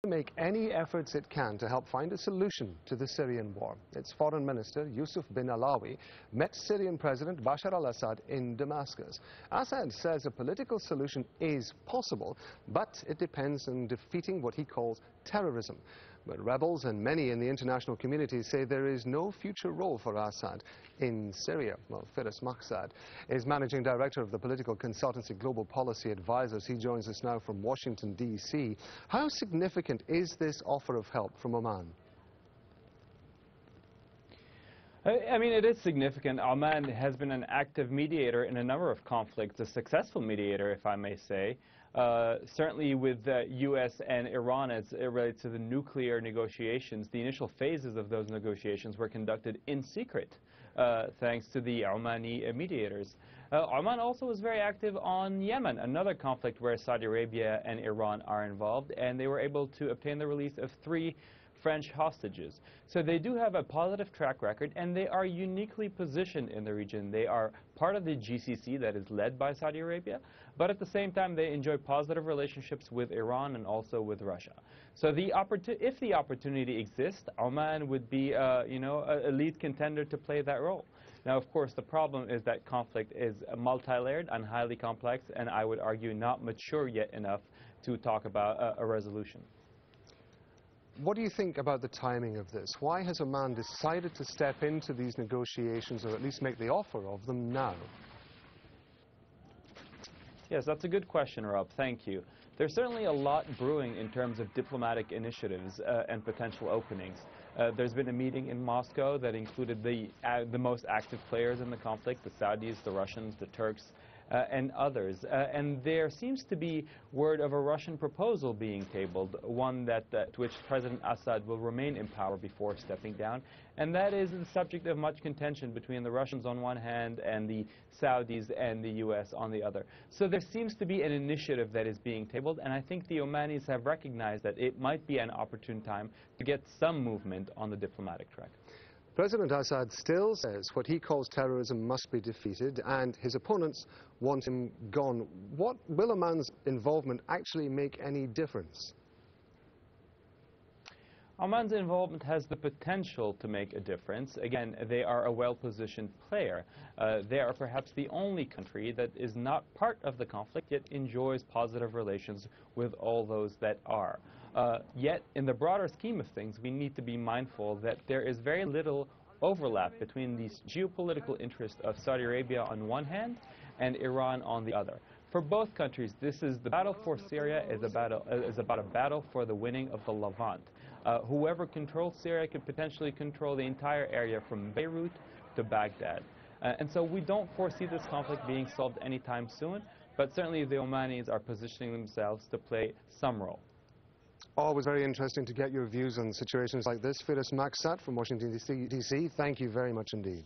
to make any efforts it can to help find a solution to the Syrian war. Its Foreign Minister, Yusuf bin Alawi, met Syrian President Bashar al-Assad in Damascus. Assad says a political solution is possible, but it depends on defeating what he calls terrorism. But rebels and many in the international community say there is no future role for Assad in Syria. Well, Firas Maksad is Managing Director of the political consultancy Global Policy Advisors. He joins us now from Washington, D.C. How significant is this offer of help from Oman? I mean, it is significant. Oman has been an active mediator in a number of conflicts, a successful mediator, if I may say. Certainly with the U.S. and Iran as it relates to the nuclear negotiations, the initial phases of those negotiations were conducted in secret, thanks to the Omani mediators. Oman also was very active on Yemen, another conflict where Saudi Arabia and Iran are involved, and they were able to obtain the release of 3 French hostages. So they do have a positive track record, and they are uniquely positioned in the region. They are part of the GCC that is led by Saudi Arabia, but at the same time they enjoy positive relationships with Iran and also with Russia. So if the opportunity exists, Oman would be a lead contender to play that role. Now, of course, the problem is that conflict is multi-layered and highly complex, and I would argue not mature yet enough to talk about a resolution. What do you think about the timing of this? Why has Oman decided to step into these negotiations, or at least make the offer of them now? Yes, that's a good question, Rob. Thank you. There's certainly a lot brewing in terms of diplomatic initiatives and potential openings. There's been a meeting in Moscow that included the most active players in the conflict, the Saudis, the Russians, the Turks, and others. And there seems to be word of a Russian proposal being tabled, one to which President Assad will remain in power before stepping down. And that is the subject of much contention between the Russians on one hand and the Saudis and the U.S. on the other. So there seems to be an initiative that is being tabled, and I think the Omanis have recognized that it might be an opportune time to get some movement on the diplomatic track. President Assad still says what he calls terrorism must be defeated, and his opponents want him gone. What will Oman's involvement actually make any difference? Oman's involvement has the potential to make a difference. Again, they are a well-positioned player. They are perhaps the only country that is not part of the conflict, yet enjoys positive relations with all those that are. Yet, in the broader scheme of things, we need to be mindful that there is very little overlap between the geopolitical interest of Saudi Arabia on one hand and Iran on the other. For both countries, the battle for Syria is about a battle for the winning of the Levant. Whoever controls Syria could potentially control the entire area from Beirut to Baghdad. And so we don't foresee this conflict being solved anytime soon, but certainly the Omanis are positioning themselves to play some role. Always very interesting to get your views on situations like this. Firas Maksad from Washington, D.C., thank you very much indeed.